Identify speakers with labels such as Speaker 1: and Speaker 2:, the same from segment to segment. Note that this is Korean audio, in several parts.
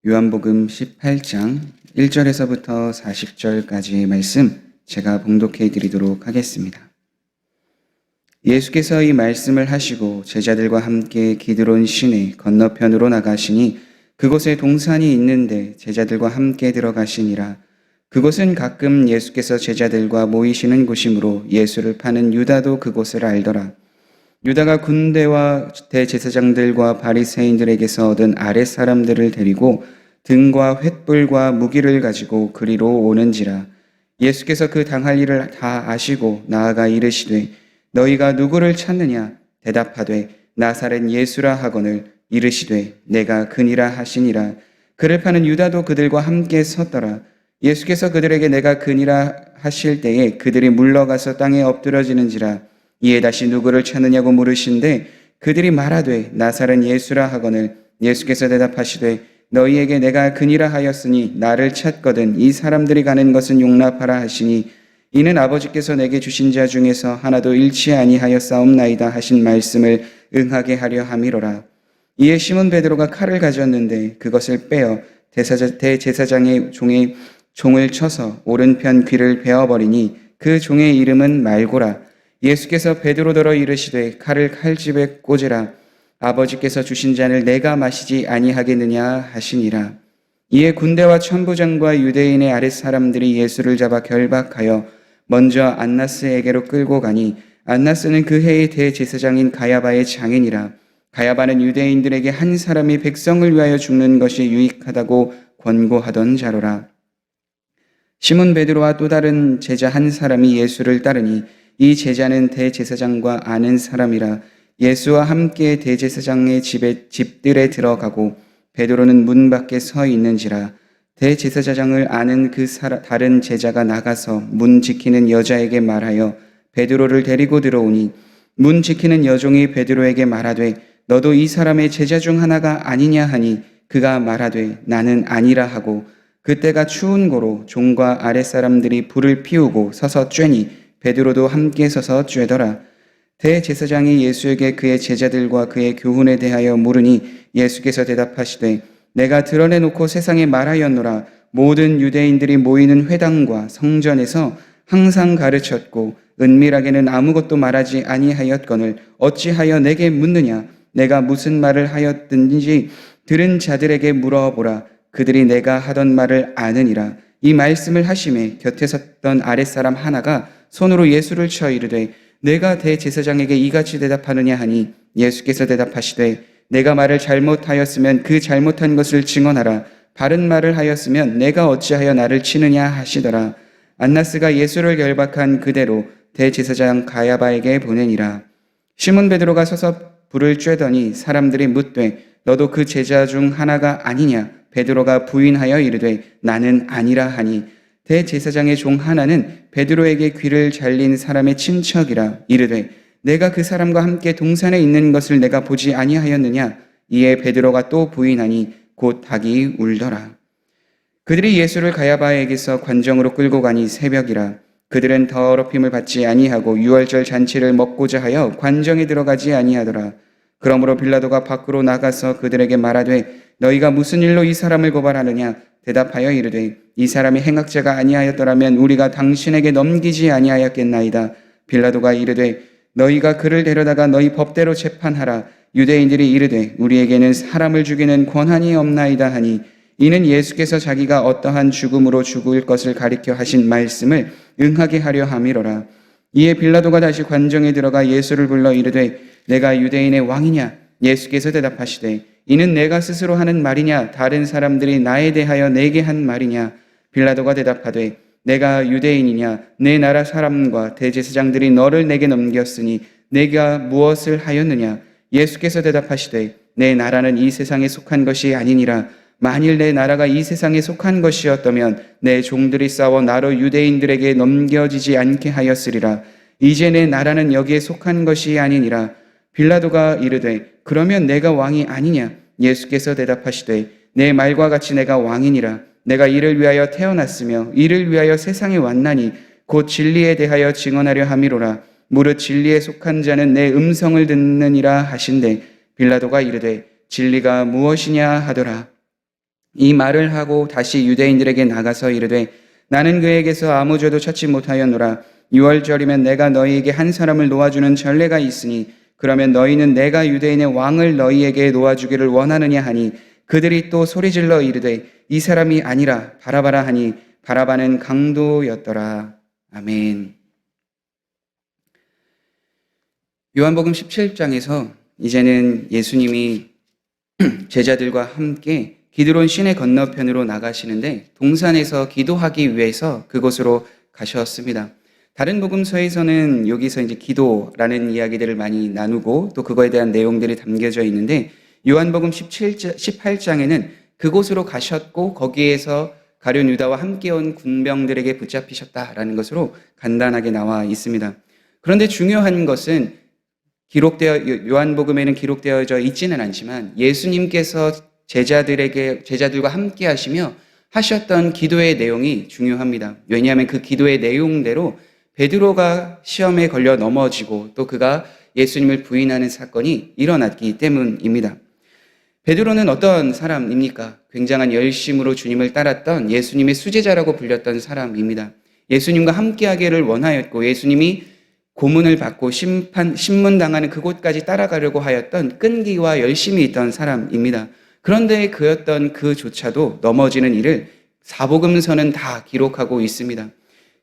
Speaker 1: 요한복음 18장 1절에서부터 40절까지의 말씀 제가 봉독해 드리도록 하겠습니다. 예수께서 이 말씀을 하시고 제자들과 함께 기드론 시내 건너편으로 나가시니 그곳에 동산이 있는데 제자들과 함께 들어가시니라. 그곳은 가끔 예수께서 제자들과 모이시는 곳이므로 예수를 파는 유다도 그곳을 알더라. 유다가 군대와 대제사장들과 바리새인들에게서 얻은 아랫사람들을 데리고 등과 횃불과 무기를 가지고 그리로 오는지라. 예수께서 그 당할 일을 다 아시고 나아가 이르시되 너희가 누구를 찾느냐? 대답하되 나사렛 예수라 하거늘 이르시되 내가 그니라 하시니라. 그를 파는 유다도 그들과 함께 섰더라. 예수께서 그들에게 내가 그니라 하실 때에 그들이 물러가서 땅에 엎드러지는지라. 이에 다시 누구를 찾느냐고 물으신데 그들이 말하되 나사렛 예수라 하거늘 예수께서 대답하시되 너희에게 내가 그니라 하였으니 나를 찾거든 이 사람들이 가는 것은 용납하라 하시니 이는 아버지께서 내게 주신 자 중에서 하나도 잃지 아니하였사옵나이다 하신 말씀을 응하게 하려 함이로라. 이에 시몬 베드로가 칼을 가졌는데 그것을 빼어 대제사장의 종을 쳐서 오른편 귀를 베어버리니 그 종의 이름은 말고라. 예수께서 베드로더러 이르시되 칼을 칼집에 꽂으라. 아버지께서 주신 잔을 내가 마시지 아니하겠느냐 하시니라. 이에 군대와 천부장과 유대인의 아랫사람들이 예수를 잡아 결박하여 먼저 안나스에게로 끌고 가니 안나스는 그 해의 대제사장인 가야바의 장인이라. 가야바는 유대인들에게 한 사람이 백성을 위하여 죽는 것이 유익하다고 권고하던 자로라. 시몬 베드로와 또 다른 제자 한 사람이 예수를 따르니 이 제자는 대제사장과 아는 사람이라. 예수와 함께 대제사장의 집들에 들어가고 베드로는 문 밖에 서 있는지라. 대제사장을 아는 그 다른 제자가 나가서 문 지키는 여자에게 말하여 베드로를 데리고 들어오니 문 지키는 여종이 베드로에게 말하되 너도 이 사람의 제자 중 하나가 아니냐 하니 그가 말하되 나는 아니라 하고 그때가 추운 고로 종과 아랫사람들이 불을 피우고 서서 쬐니 베드로도 함께 서서 쬐더라. 대제사장이 예수에게 그의 제자들과 그의 교훈에 대하여 물으니 예수께서 대답하시되 내가 드러내놓고 세상에 말하였노라. 모든 유대인들이 모이는 회당과 성전에서 항상 가르쳤고 은밀하게는 아무것도 말하지 아니하였거늘 어찌하여 내게 묻느냐? 내가 무슨 말을 하였든지 들은 자들에게 물어보라. 그들이 내가 하던 말을 아느니라. 이 말씀을 하심에 곁에 섰던 아랫사람 하나가 손으로 예수를 쳐 이르되 내가 대제사장에게 이같이 대답하느냐 하니 예수께서 대답하시되 내가 말을 잘못하였으면 그 잘못한 것을 증언하라. 바른 말을 하였으면 내가 어찌하여 나를 치느냐 하시더라. 안나스가 예수를 결박한 그대로 대제사장 가야바에게 보내니라. 시몬 베드로가 서서 불을 쬐더니 사람들이 묻되 너도 그 제자 중 하나가 아니냐? 베드로가 부인하여 이르되 나는 아니라 하니 대제사장의 종 하나는 베드로에게 귀를 잘린 사람의 친척이라. 이르되 내가 그 사람과 함께 동산에 있는 것을 내가 보지 아니하였느냐? 이에 베드로가 또 부인하니 곧 닭이 울더라. 그들이 예수를 가야바에게서 관정으로 끌고 가니 새벽이라. 그들은 더럽힘을 받지 아니하고 유월절 잔치를 먹고자 하여 관정에 들어가지 아니하더라. 그러므로 빌라도가 밖으로 나가서 그들에게 말하되 너희가 무슨 일로 이 사람을 고발하느냐? 대답하여 이르되 이 사람이 행악자가 아니하였더라면 우리가 당신에게 넘기지 아니하였겠나이다. 빌라도가 이르되 너희가 그를 데려다가 너희 법대로 재판하라. 유대인들이 이르되 우리에게는 사람을 죽이는 권한이 없나이다 하니 이는 예수께서 자기가 어떠한 죽음으로 죽을 것을 가리켜 하신 말씀을 응하게 하려 함이로라. 이에 빌라도가 다시 관정에 들어가 예수를 불러 이르되 내가 유대인의 왕이냐? 예수께서 대답하시되 이는 내가 스스로 하는 말이냐? 다른 사람들이 나에 대하여 내게 한 말이냐? 빌라도가 대답하되 내가 유대인이냐? 내 나라 사람과 대제사장들이 너를 내게 넘겼으니 내가 무엇을 하였느냐? 예수께서 대답하시되 내 나라는 이 세상에 속한 것이 아니니라. 만일 내 나라가 이 세상에 속한 것이었다면 내 종들이 싸워 나로 유대인들에게 넘겨지지 않게 하였으리라. 이제 내 나라는 여기에 속한 것이 아니니라. 빌라도가 이르되 그러면 내가 왕이 아니냐? 예수께서 대답하시되 내 말과 같이 내가 왕이니라. 내가 이를 위하여 태어났으며 이를 위하여 세상에 왔나니 곧 진리에 대하여 증언하려 함이로라. 무릇 진리에 속한 자는 내 음성을 듣느니라 하신대 빌라도가 이르되 진리가 무엇이냐 하더라. 이 말을 하고 다시 유대인들에게 나가서 이르되 나는 그에게서 아무 죄도 찾지 못하였노라. 유월절이면 내가 너희에게 한 사람을 놓아주는 전례가 있으니 그러면 너희는 내가 유대인의 왕을 너희에게 놓아주기를 원하느냐 하니 그들이 또 소리질러 이르되 이 사람이 아니라 바라바라 하니 바라바는 강도였더라. 아멘. 요한복음 17장에서 이제는 예수님이 제자들과 함께 기드론 시내 건너편으로 나가시는데 동산에서 기도하기 위해서 그곳으로 가셨습니다. 다른 복음서에서는 여기서 이제 기도라는 이야기들을 많이 나누고 또 그거에 대한 내용들이 담겨져 있는데 요한복음 18장에는 그곳으로 가셨고 거기에서 가룟 유다와 함께 온 군병들에게 붙잡히셨다라는 것으로 간단하게 나와 있습니다. 그런데 중요한 것은 요한복음에는 기록되어져 있지는 않지만 예수님께서 제자들과 함께 하시며 하셨던 기도의 내용이 중요합니다. 왜냐하면 그 기도의 내용대로 베드로가 시험에 걸려 넘어지고 또 그가 예수님을 부인하는 사건이 일어났기 때문입니다. 베드로는 어떤 사람입니까? 굉장한 열심으로 주님을 따랐던 예수님의 수제자라고 불렸던 사람입니다. 예수님과 함께하기를 원하였고 예수님이 고문을 받고 신문당하는 그곳까지 따라가려고 하였던 끈기와 열심이 있던 사람입니다. 그런데 그였던 그조차도 넘어지는 일을 사복음서는 다 기록하고 있습니다.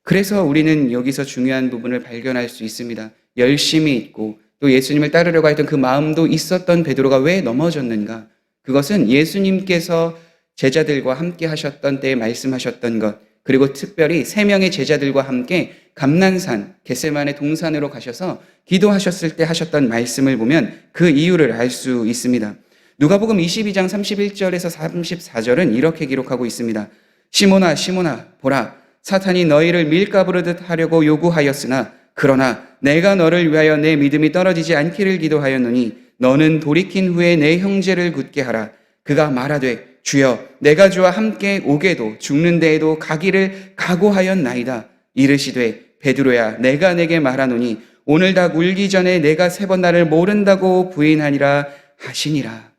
Speaker 1: 그래서 우리는 여기서 중요한 부분을 발견할 수 있습니다. 열심이 있고 또 예수님을 따르려고 했던 그 마음도 있었던 베드로가 왜 넘어졌는가? 그것은 예수님께서 제자들과 함께 하셨던 때에 말씀하셨던 것, 그리고 특별히 3명의 제자들과 함께 감난산, 겟세마네 동산으로 가셔서 기도하셨을 때 하셨던 말씀을 보면 그 이유를 알 수 있습니다. 누가복음 22장 31절에서 34절은 이렇게 기록하고 있습니다. 시몬아 시몬아 보라 사탄이 너희를 밀가부르듯 하려고 요구하였으나 그러나 내가 너를 위하여 내 믿음이 떨어지지 않기를 기도하였노니 너는 돌이킨 후에 내 형제를 굳게 하라. 그가 말하되 주여 내가 주와 함께 오게도 죽는 데에도 가기를 각오하였나이다. 이르시되 베드로야 내가 내게 말하노니 오늘 닭 울기 전에 내가 3번 나를 모른다고 부인하니라 하시니라.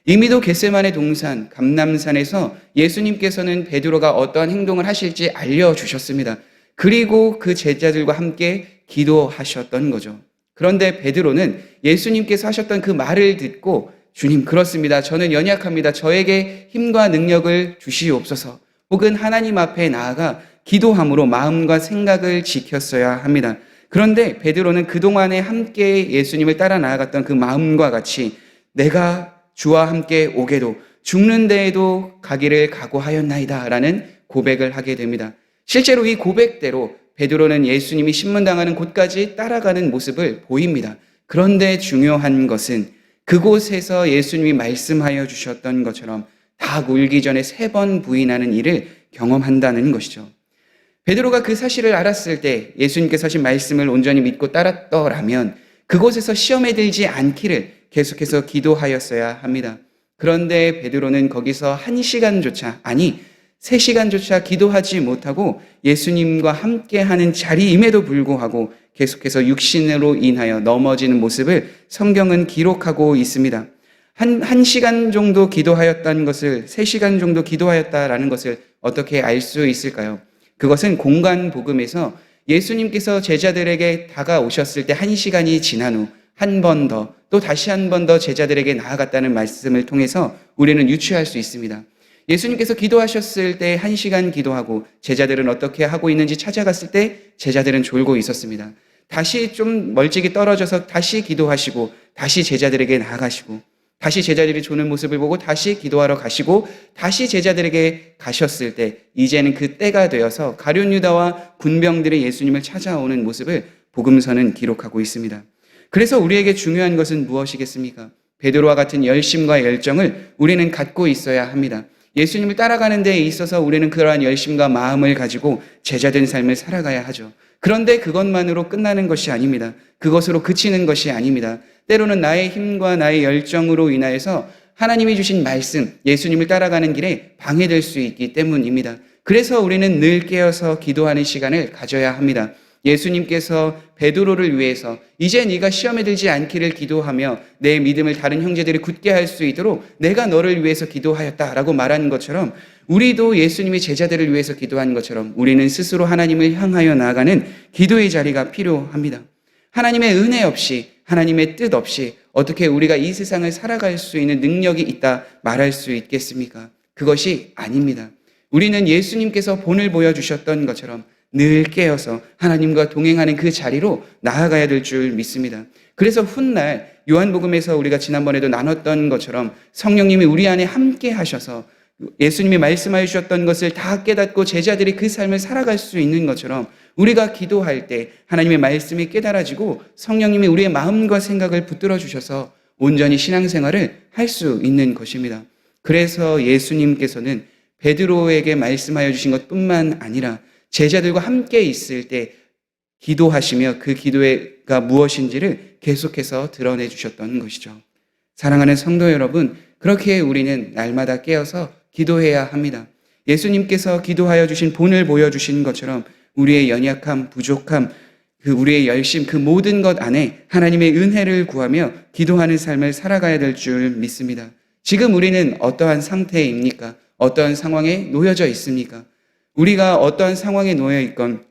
Speaker 1: 이미도 겟세마네 동산 감람산에서 예수님께서는 베드로가 어떠한 행동을 하실지 알려주셨습니다. 그리고 그 제자들과 함께 기도하셨던 거죠. 그런데 베드로는 예수님께서 하셨던 그 말을 듣고 주님 그렇습니다. 저는 연약합니다. 저에게 힘과 능력을 주시옵소서. 혹은 하나님 앞에 나아가 기도함으로 마음과 생각을 지켰어야 합니다. 그런데 베드로는 그동안에 함께 예수님을 따라 나아갔던 그 마음과 같이 내가 주와 함께 오게도 죽는 데에도 가기를 각오하였나이다 라는 고백을 하게 됩니다. 실제로 이 고백대로 베드로는 예수님이 신문당하는 곳까지 따라가는 모습을 보입니다. 그런데 중요한 것은 그곳에서 예수님이 말씀하여 주셨던 것처럼 닭 울기 전에 3번 부인하는 일을 경험한다는 것이죠. 베드로가 그 사실을 알았을 때 예수님께서 하신 말씀을 온전히 믿고 따랐더라면 그곳에서 시험에 들지 않기를 계속해서 기도하였어야 합니다. 그런데 베드로는 거기서 1시간조차 아니 3시간조차 기도하지 못하고 예수님과 함께하는 자리임에도 불구하고 계속해서 육신으로 인하여 넘어지는 모습을 성경은 기록하고 있습니다. 한 시간 정도 기도하였다는 것을 3시간 정도 기도하였다라는 것을 어떻게 알 수 있을까요? 그것은 공간 복음에서 예수님께서 제자들에게 다가오셨을 때 1시간이 지난 후 한 번 더, 또 다시 한 번 더 제자들에게 나아갔다는 말씀을 통해서 우리는 유추할 수 있습니다. 예수님께서 기도하셨을 때 1시간 기도하고 제자들은 어떻게 하고 있는지 찾아갔을 때 제자들은 졸고 있었습니다. 다시 좀 멀찍이 떨어져서 다시 기도하시고 다시 제자들에게 나아가시고 다시 제자들이 조는 모습을 보고 다시 기도하러 가시고 다시 제자들에게 가셨을 때 이제는 그 때가 되어서 가룟 유다와 군병들이 예수님을 찾아오는 모습을 복음서는 기록하고 있습니다. 그래서 우리에게 중요한 것은 무엇이겠습니까? 베드로와 같은 열심과 열정을 우리는 갖고 있어야 합니다. 예수님을 따라가는 데 있어서 우리는 그러한 열심과 마음을 가지고 제자된 삶을 살아가야 하죠. 그런데 그것만으로 끝나는 것이 아닙니다. 그것으로 그치는 것이 아닙니다. 때로는 나의 힘과 나의 열정으로 인하여서 하나님이 주신 말씀, 예수님을 따라가는 길에 방해될 수 있기 때문입니다. 그래서 우리는 늘 깨어서 기도하는 시간을 가져야 합니다. 예수님께서 베드로를 위해서 이제 네가 시험에 들지 않기를 기도하며 내 믿음을 다른 형제들이 굳게 할 수 있도록 내가 너를 위해서 기도하였다라고 말하는 것처럼, 우리도 예수님이 제자들을 위해서 기도한 것처럼 우리는 스스로 하나님을 향하여 나아가는 기도의 자리가 필요합니다. 하나님의 은혜 없이, 하나님의 뜻 없이 어떻게 우리가 이 세상을 살아갈 수 있는 능력이 있다 말할 수 있겠습니까? 그것이 아닙니다. 우리는 예수님께서 본을 보여주셨던 것처럼 늘 깨어서 하나님과 동행하는 그 자리로 나아가야 될 줄 믿습니다. 그래서 훗날 요한복음에서 우리가 지난번에도 나눴던 것처럼 성령님이 우리 안에 함께 하셔서 예수님이 말씀하여 주셨던 것을 다 깨닫고 제자들이 그 삶을 살아갈 수 있는 것처럼, 우리가 기도할 때 하나님의 말씀이 깨달아지고 성령님이 우리의 마음과 생각을 붙들어 주셔서 온전히 신앙생활을 할 수 있는 것입니다. 그래서 예수님께서는 베드로에게 말씀하여 주신 것뿐만 아니라 제자들과 함께 있을 때 기도하시며 그 기도가 무엇인지를 계속해서 드러내 주셨던 것이죠. 사랑하는 성도 여러분, 그렇게 우리는 날마다 깨어서 기도해야 합니다. 예수님께서 기도하여 주신 본을 보여주신 것처럼 우리의 연약함, 부족함, 우리의 열심, 그 모든 것 안에 하나님의 은혜를 구하며 기도하는 삶을 살아가야 될 줄 믿습니다. 지금 우리는 어떠한 상태입니까? 어떠한 상황에 놓여져 있습니까? 우리가 어떠한 상황에 놓여 있건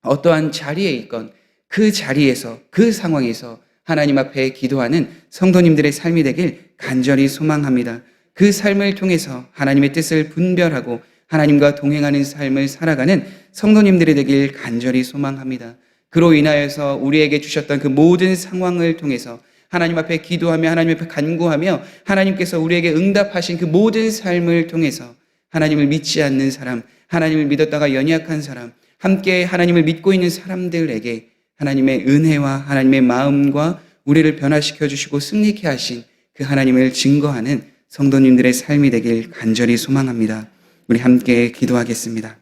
Speaker 1: 어떠한 자리에 있건 그 자리에서, 그 상황에서 하나님 앞에 기도하는 성도님들의 삶이 되길 간절히 소망합니다. 그 삶을 통해서 하나님의 뜻을 분별하고 하나님과 동행하는 삶을 살아가는 성도님들이 되길 간절히 소망합니다. 그로 인하여서 우리에게 주셨던 그 모든 상황을 통해서 하나님 앞에 기도하며 하나님 앞에 간구하며 하나님께서 우리에게 응답하신 그 모든 삶을 통해서 하나님을 믿지 않는 사람, 하나님을 믿었다가 연약한 사람, 함께 하나님을 믿고 있는 사람들에게 하나님의 은혜와 하나님의 마음과 우리를 변화시켜 주시고 승리케 하신 그 하나님을 증거하는 성도님들의 삶이 되길 간절히 소망합니다. 우리 함께 기도하겠습니다.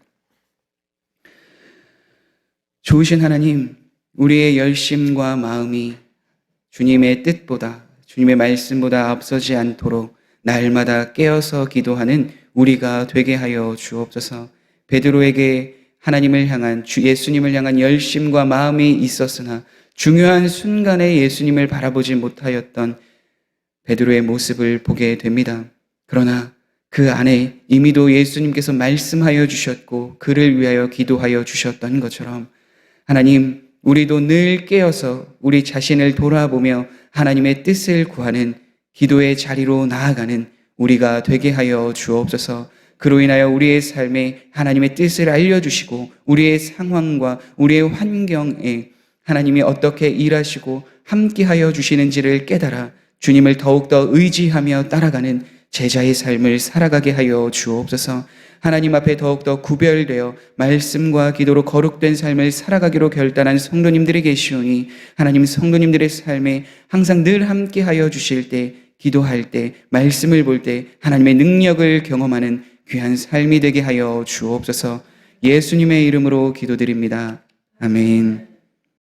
Speaker 1: 좋으신 하나님, 우리의 열심과 마음이 주님의 뜻보다, 주님의 말씀보다 앞서지 않도록 날마다 깨어서 기도하는 우리가 되게 하여 주옵소서. 베드로에게 하나님을 향한, 주 예수님을 향한 열심과 마음이 있었으나 중요한 순간에 예수님을 바라보지 못하였던 베드로의 모습을 보게 됩니다. 그러나 그 안에 이미도 예수님께서 말씀하여 주셨고 그를 위하여 기도하여 주셨던 것처럼 하나님, 우리도 늘 깨어서 우리 자신을 돌아보며 하나님의 뜻을 구하는 기도의 자리로 나아가는 우리가 되게 하여 주옵소서. 그로 인하여 우리의 삶에 하나님의 뜻을 알려주시고 우리의 상황과 우리의 환경에 하나님이 어떻게 일하시고 함께하여 주시는지를 깨달아 주님을 더욱더 의지하며 따라가는 제자의 삶을 살아가게 하여 주옵소서. 하나님 앞에 더욱더 구별되어 말씀과 기도로 거룩된 삶을 살아가기로 결단한 성도님들이 계시오니 하나님, 성도님들의 삶에 항상 늘 함께하여 주실 때, 기도할 때, 말씀을 볼 때 하나님의 능력을 경험하는 귀한 삶이 되게 하여 주옵소서. 예수님의 이름으로 기도드립니다. 아멘.